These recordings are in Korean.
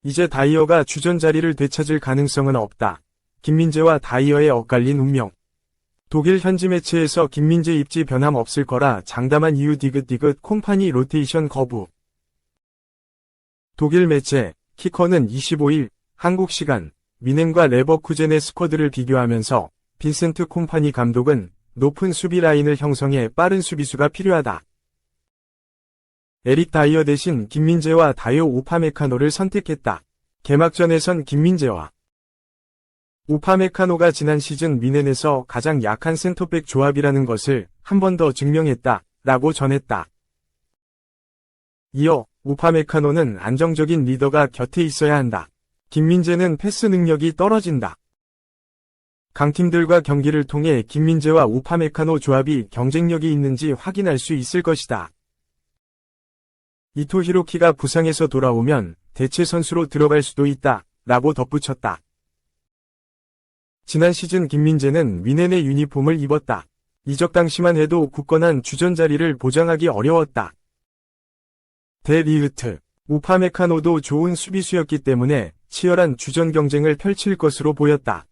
이제 다이어가 주전 자리를 되찾을 가능성은 없다. 김민재와 다이어의 엇갈린 운명. 독일 현지 매체에서 김민재 입지 변함 없을 거라 장담한 이유 디귿디귿 콤파니 로테이션 거부. 독일 매체 키커는 25일 한국 시간 미넨과 레버쿠젠의 스쿼드를 비교하면서 빈센트 콤파니 감독은 높은 수비 라인을 형성해 빠른 수비수가 필요하다. 에릭 다이어 대신 김민재와 다요 우파메카노를 선택했다. 개막전에선 김민재와 우파메카노가 지난 시즌 미넨에서 가장 약한 센터백 조합이라는 것을 한 번 더 증명했다. 라고 전했다. 이어 우파메카노는 안정적인 리더가 곁에 있어야 한다. 김민재는 패스 능력이 떨어진다. 강팀들과 경기를 통해 김민재와 우파메카노 조합이 경쟁력이 있는지 확인할 수 있을 것이다. 이토 히로키가 부상에서 돌아오면 대체 선수로 들어갈 수도 있다. 라고 덧붙였다. 지난 시즌 김민재는 미넨의 유니폼을 입었다. 이적 당시만 해도 굳건한 주전 자리를 보장하기 어려웠다. 데 리흐트, 우파메카노도 좋은 수비수였기 때문에 치열한 주전 경쟁을 펼칠 것으로 보였다.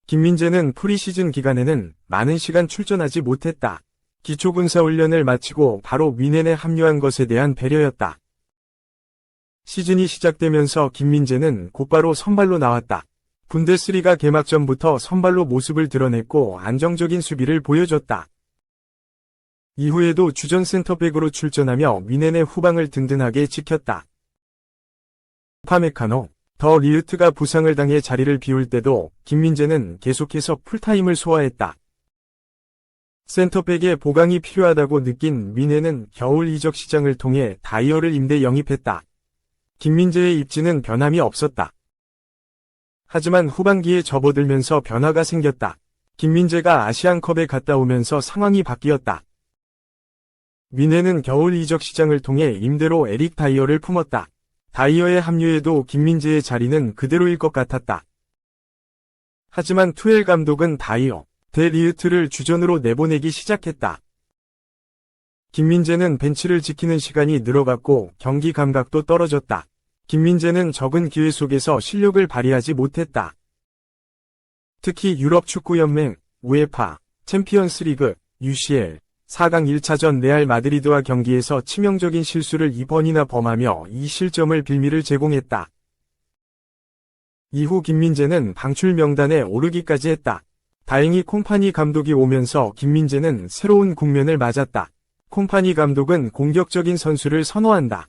김민재는 프리시즌 기간에는 많은 시간 출전하지 못했다. 기초군사훈련을 마치고 바로 미넨에 합류한 것에 대한 배려였다. 시즌이 시작되면서 김민재는 곧바로 선발로 나왔다. 분데스리가 개막 전부터 선발로 모습을 드러냈고 안정적인 수비를 보여줬다. 이후에도 주전 센터백으로 출전하며 미넨의 후방을 든든하게 지켰다. 우파메카노, 더 리흐트가 부상을 당해 자리를 비울 때도 김민재는 계속해서 풀타임을 소화했다. 센터백의 보강이 필요하다고 느낀 미넨은 겨울 이적 시장을 통해 다이어를 임대 영입했다. 김민재의 입지는 변함이 없었다. 하지만 후반기에 접어들면서 변화가 생겼다. 김민재가 아시안컵에 갔다 오면서 상황이 바뀌었다. 미넨은 겨울 이적 시장을 통해 임대로 에릭 다이어를 품었다. 다이어의 합류에도 김민재의 자리는 그대로일 것 같았다. 하지만 투엘 감독은 다이어, 데 리흐트를 주전으로 내보내기 시작했다. 김민재는 벤치를 지키는 시간이 늘어갔고 경기 감각도 떨어졌다. 김민재는 적은 기회 속에서 실력을 발휘하지 못했다. 특히 유럽축구연맹, 우에파, 챔피언스리그, UCL, 4강 1차전 레알 마드리드와 경기에서 치명적인 실수를 2번이나 범하며 이 실점을 빌미를 제공했다. 이후 김민재는 방출 명단에 오르기까지 했다. 다행히 콤파니 감독이 오면서 김민재는 새로운 국면을 맞았다. 콤파니 감독은 공격적인 선수를 선호한다.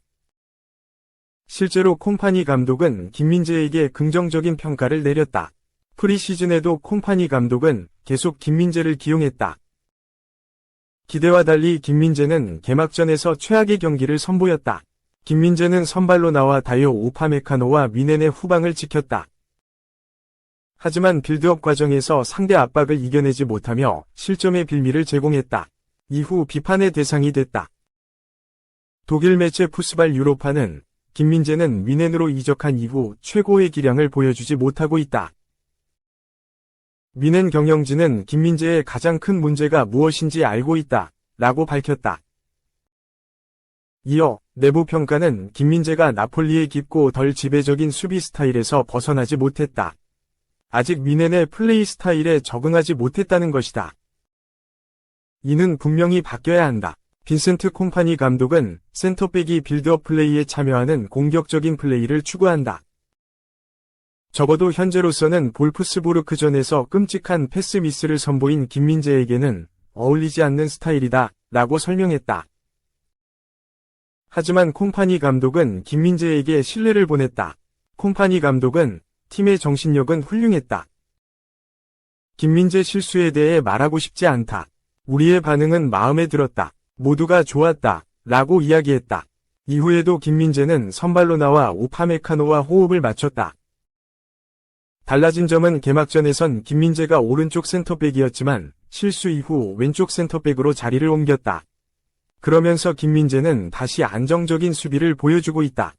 실제로 콤파니 감독은 김민재에게 긍정적인 평가를 내렸다. 프리시즌에도 콤파니 감독은 계속 김민재를 기용했다. 기대와 달리 김민재는 개막전에서 최악의 경기를 선보였다. 김민재는 선발로 나와 다요 우파메카노와 미넨의 후방을 지켰다. 하지만 빌드업 과정에서 상대 압박을 이겨내지 못하며 실점의 빌미를 제공했다. 이후 비판의 대상이 됐다. 독일 매체 푸스발 유로파는 김민재는 미넨으로 이적한 이후 최고의 기량을 보여주지 못하고 있다. 미넨 경영진은 김민재의 가장 큰 문제가 무엇인지 알고 있다. 라고 밝혔다. 이어 내부 평가는 김민재가 나폴리의 깊고 덜 지배적인 수비 스타일에서 벗어나지 못했다. 아직 미넨의 플레이 스타일에 적응하지 못했다는 것이다. 이는 분명히 바뀌어야 한다. 빈센트 콤파니 감독은 센터백이 빌드업 플레이에 참여하는 공격적인 플레이를 추구한다. 적어도 현재로서는 볼프스부르크전에서 끔찍한 패스 미스를 선보인 김민재에게는 어울리지 않는 스타일이다. 라고 설명했다. 하지만 콤파니 감독은 김민재에게 신뢰를 보냈다. 콤파니 감독은 팀의 정신력은 훌륭했다. 김민재 실수에 대해 말하고 싶지 않다. 우리의 반응은 마음에 들었다. 모두가 좋았다. 라고 이야기했다. 이후에도 김민재는 선발로 나와 우파메카노와 호흡을 맞췄다. 달라진 점은 개막전에선 김민재가 오른쪽 센터백이었지만 실수 이후 왼쪽 센터백으로 자리를 옮겼다. 그러면서 김민재는 다시 안정적인 수비를 보여주고 있다.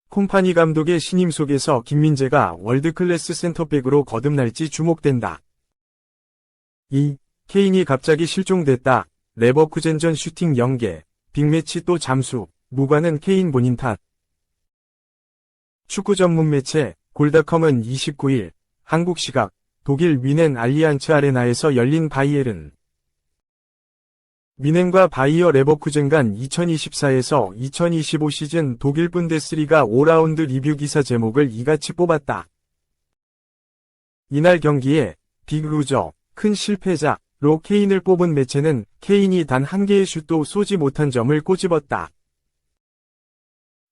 콤파니 감독의 신임 속에서 김민재가 월드클래스 센터백으로 거듭날지 주목된다. 2. 케인이 갑자기 실종됐다. 레버쿠젠전 슈팅 연계, 빅매치 또 잠수, 무관은 케인 본인 탓. 축구 전문 매체 골닷컴은 29일 한국 시각 독일 뮌헨 알리안츠 아레나에서 열린 바이에른 뮌헨과 바이어 레버쿠젠 간 2024에서 2025 시즌 독일 분데스리가 5라운드 리뷰 기사 제목을 이같이 뽑았다. 이날 경기에 빅루저, 큰 실패자로 케인을 뽑은 매체는 케인이 단 한 개의 슛도 쏘지 못한 점을 꼬집었다.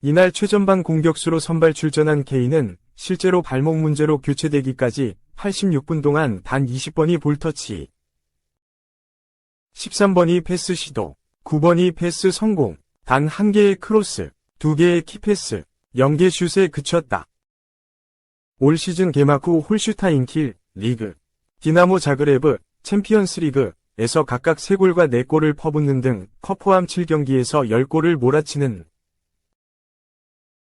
이날 최전방 공격수로 선발 출전한 케인은 실제로 발목 문제로 교체되기까지 86분 동안 단 20번이 볼터치, 13번이 패스 시도, 9번이 패스 성공, 단 한 개의 크로스, 2개의 키패스, 0개 슛에 그쳤다. 올 시즌 개막 후 홀슈타인킬 리그, 디나모 자그레브, 챔피언스 리그에서 각각 3골과 4골을 퍼붓는 등 컵포함 7경기에서 10골을 몰아치는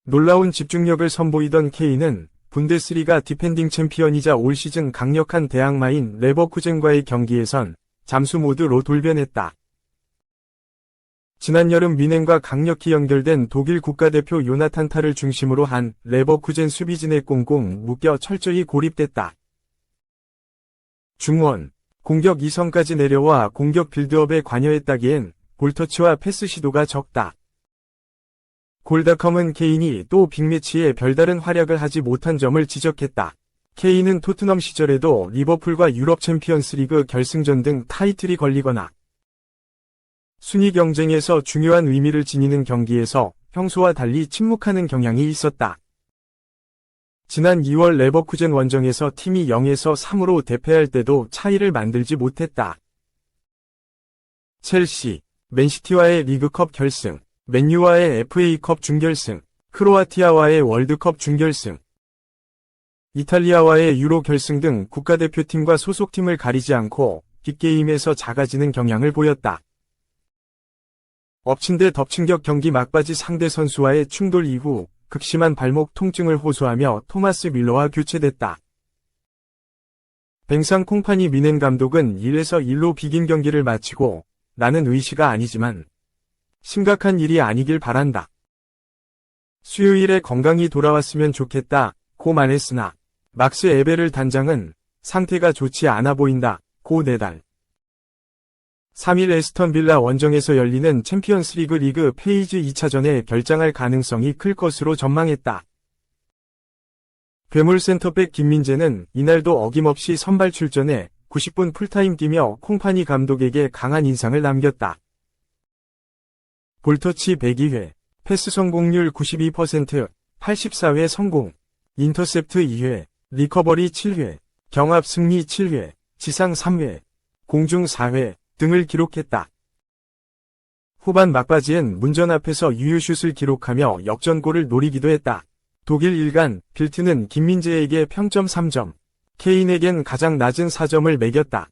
놀라운 집중력을 선보이던 케인은 분데스리가 디펜딩 챔피언이자 올 시즌 강력한 대항마인 레버쿠젠과의 경기에선 잠수 모드로 돌변했다. 지난 여름 뮌헨과 강력히 연결된 독일 국가대표 요나탄 타를 중심으로 한 레버쿠젠 수비진에 꽁꽁 묶여 철저히 고립됐다. 중원, 공격 2선까지 내려와 공격 빌드업에 관여했다기엔 볼터치와 패스 시도가 적다. 골닷컴은 케인이 또 빅매치에 별다른 활약을 하지 못한 점을 지적했다. 케인은 토트넘 시절에도 리버풀과 유럽 챔피언스리그 결승전 등 타이틀이 걸리거나 순위 경쟁에서 중요한 의미를 지니는 경기에서 평소와 달리 침묵하는 경향이 있었다. 지난 2월 레버쿠젠 원정에서 팀이 0에서 3으로 대패할 때도 차이를 만들지 못했다. 첼시, 맨시티와의 리그컵 결승, 맨유와의 FA컵 준결승, 크로아티아와의 월드컵 준결승, 이탈리아와의 유로 결승 등 국가대표팀과 소속팀을 가리지 않고 빅게임에서 작아지는 경향을 보였다. 엎친 데 덮친 격 경기 막바지 상대 선수와의 충돌 이후 극심한 발목 통증을 호소하며 토마스 밀러와 교체됐다. 뱅상 콩파니 뮌헨 감독은 1에서 1로 비긴 경기를 마치고 나는 의시가 아니지만 심각한 일이 아니길 바란다. 수요일에 건강히 돌아왔으면 좋겠다 고 말했으나 막스 에베를 단장은 상태가 좋지 않아 보인다 고 내달 3일 에스턴 빌라 원정에서 열리는 챔피언스리그 리그 페이지 2차전에 결장할 가능성이 클 것으로 전망했다. 괴물 센터백 김민재는 이날도 어김없이 선발 출전해 90분 풀타임 뛰며 콩파니 감독에게 강한 인상을 남겼다. 볼터치 102회, 패스 성공률 92%, 84회 성공, 인터셉트 2회, 리커버리 7회, 경합 승리 7회, 지상 3회, 공중 4회 등을 기록했다. 후반 막바지엔 문전 앞에서 유효슛을 기록하며 역전골을 노리기도 했다. 독일 일간 빌트는 김민재에게 평점 3점, 케인에겐 가장 낮은 4점을 매겼다.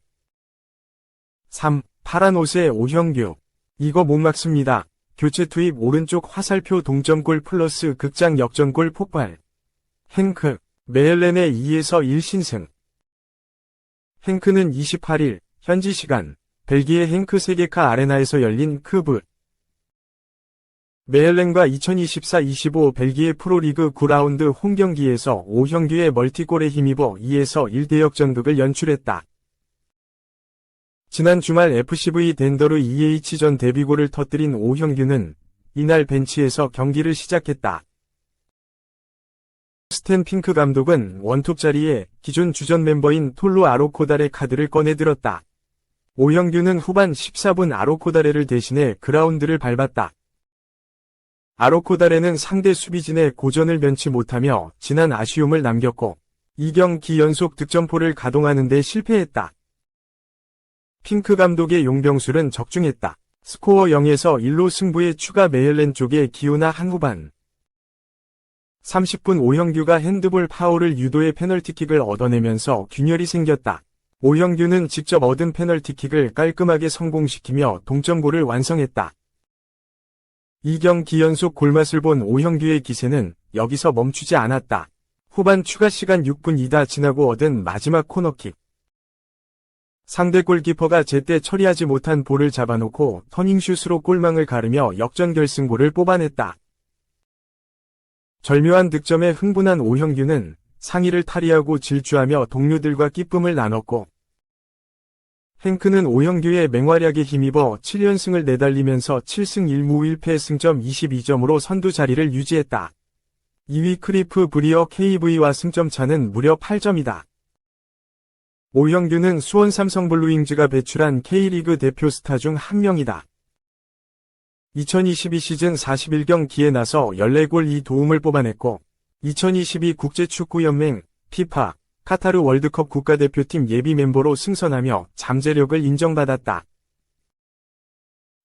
3. 파란 옷의 오형규. 이거 못 막습니다. 교체 투입 오른쪽 화살표 동점골 플러스 극장 역전골 폭발. 행크, 메헬렌의 2에서 1 신승. 행크는 28일, 현지 시간, 벨기에 행크 세계카 아레나에서 열린 크브 메헬렌과 2024-25 벨기에 프로리그 9라운드 홈경기에서 오형규의 멀티골에 힘입어 2에서 1 대역전극을 연출했다. 지난 주말 FCV 덴더르 EH전 데뷔골을 터뜨린 오형규는 이날 벤치에서 경기를 시작했다. 스탠 핑크 감독은 원톱 자리에 기존 주전 멤버인 톨로 아로코다레 카드를 꺼내들었다. 오형규는 후반 14분 아로코다레를 대신해 그라운드를 밟았다. 아로코다레는 상대 수비진의 고전을 면치 못하며 지난 아쉬움을 남겼고 2경기 연속 득점포를 가동하는 데 실패했다. 핑크 감독의 용병술은 적중했다. 스코어 0에서 1로 승부의 추가 메헬렌 쪽의 기우나 한 후반 30분 오형규가 핸드볼 파울을 유도해 페널티킥을 얻어내면서 균열이 생겼다. 오형규는 직접 얻은 페널티킥을 깔끔하게 성공시키며 동점골을 완성했다. 2경기 연속 골맛을 본 오형규의 기세는 여기서 멈추지 않았다. 후반 추가 시간 6분이다 지나고 얻은 마지막 코너킥. 상대 골키퍼가 제때 처리하지 못한 볼을 잡아놓고 터닝슛으로 골망을 가르며 역전 결승골을 뽑아냈다. 절묘한 득점에 흥분한 오형규는 상의를 탈의하고 질주하며 동료들과 기쁨을 나눴고, 행크는 오형규의 맹활약에 힘입어 7연승을 내달리면서 7승 1무 1패 승점 22점으로 선두 자리를 유지했다. 2위 크리프 브리어 KV와 승점 차는 무려 8점이다. 오형규는 수원 삼성 블루윙즈가 배출한 K리그 대표 스타 중 한 명이다. 2022 시즌 41경기에 나서 14골 2도움을 뽑아냈고 2022 국제축구연맹 FIFA 카타르 월드컵 국가대표팀 예비 멤버로 승선하며 잠재력을 인정받았다.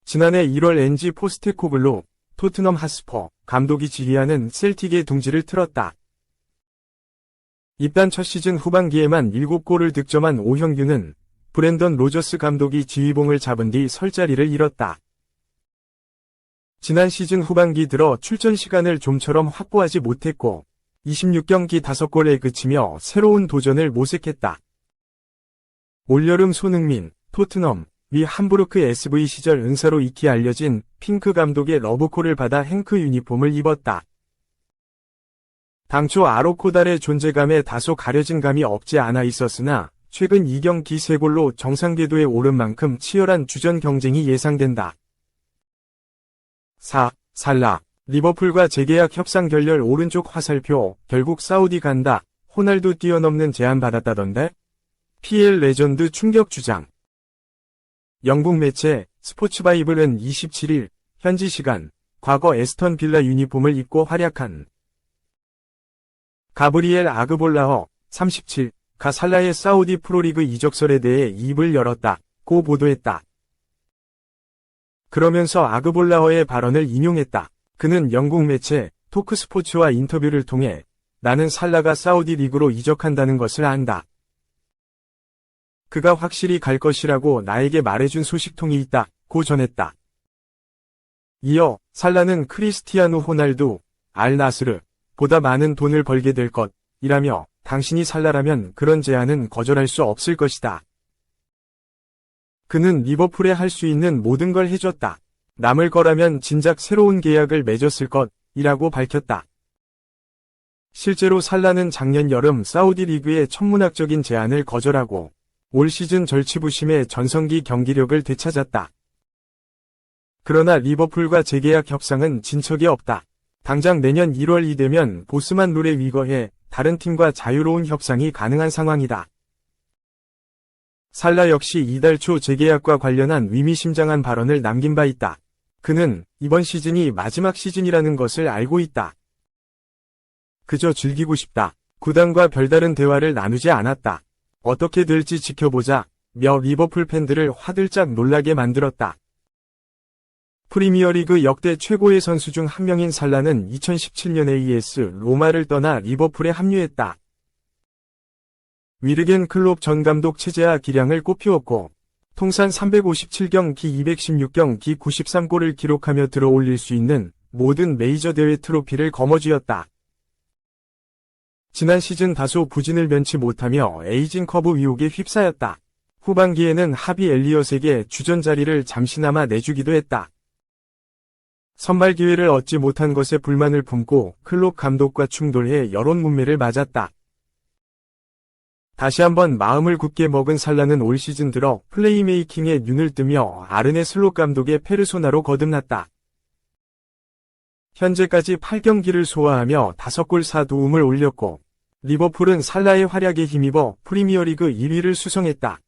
지난해 1월 NG 포스테코글루 토트넘 핫스퍼 감독이 지휘하는 셀틱의 둥지를 틀었다. 입단 첫 시즌 후반기에만 7골을 득점한 오형규는 브랜던 로저스 감독이 지휘봉을 잡은 뒤 설 자리를 잃었다. 지난 시즌 후반기 들어 출전 시간을 좀처럼 확보하지 못했고 26경기 5골에 그치며 새로운 도전을 모색했다. 올여름 손흥민, 토트넘, 위 함부르크 SV 시절 은사로 익히 알려진 핑크 감독의 러브콜을 받아 행크 유니폼을 입었다. 당초 아로코달의 존재감에 다소 가려진 감이 없지 않아 있었으나 최근 2경기 3골로 정상궤도에 오른 만큼 치열한 주전 경쟁이 예상된다. 4. 살라. 리버풀과 재계약 협상 결렬 오른쪽 화살표. 결국 사우디 간다. 호날두 뛰어넘는 제안 받았다던데? PL 레전드 충격 주장. 영국 매체 스포츠바이블은 27일 현지 시간 과거 에스턴 빌라 유니폼을 입고 활약한 가브리엘 아그볼라허 37가 살라의 사우디 프로리그 이적설에 대해 입을 열었다고 보도했다. 그러면서 아그볼라허의 발언을 인용했다. 그는 영국 매체 토크스포츠와 인터뷰를 통해 나는 살라가 사우디 리그로 이적한다는 것을 안다. 그가 확실히 갈 것이라고 나에게 말해준 소식통이 있다고 전했다. 이어 살라는 크리스티아누 호날두, 알 나스르 보다 많은 돈을 벌게 될 것이라며 당신이 살라라면 그런 제안은 거절할 수 없을 것이다. 그는 리버풀에 할 수 있는 모든 걸 해줬다. 남을 거라면 진작 새로운 계약을 맺었을 것이라고 밝혔다. 실제로 살라는 작년 여름 사우디 리그의 천문학적인 제안을 거절하고 올 시즌 절치부심의 전성기 경기력을 되찾았다. 그러나 리버풀과 재계약 협상은 진척이 없다. 당장 내년 1월이 되면 보스만 룰에 위거해 다른 팀과 자유로운 협상이 가능한 상황이다. 살라 역시 이달 초 재계약과 관련한 의미심장한 발언을 남긴 바 있다. 그는 이번 시즌이 마지막 시즌이라는 것을 알고 있다. 그저 즐기고 싶다. 구단과 별다른 대화를 나누지 않았다. 어떻게 될지 지켜보자. 며 리버풀 팬들을 화들짝 놀라게 만들었다. 프리미어리그 역대 최고의 선수 중 한 명인 살라는 2017년 AS 로마를 떠나 리버풀에 합류했다. 위르겐 클롭 전 감독 체제하 기량을 꽃피웠고 통산 357경기 216경기 93골을 기록하며 들어올릴 수 있는 모든 메이저 대회 트로피를 거머쥐었다. 지난 시즌 다소 부진을 면치 못하며 에이징 커브 위혹에 휩싸였다. 후반기에는 하비 엘리엇에게 주전 자리를 잠시나마 내주기도 했다. 선발 기회를 얻지 못한 것에 불만을 품고 클롭 감독과 충돌해 여론 문매를 맞았다. 다시 한번 마음을 굳게 먹은 살라는 올 시즌 들어 플레이메이킹에 눈을 뜨며 아르네 슬롯 감독의 페르소나로 거듭났다. 현재까지 8경기를 소화하며 5골 4도움을 올렸고 리버풀은 살라의 활약에 힘입어 프리미어리그 1위를 수성했다.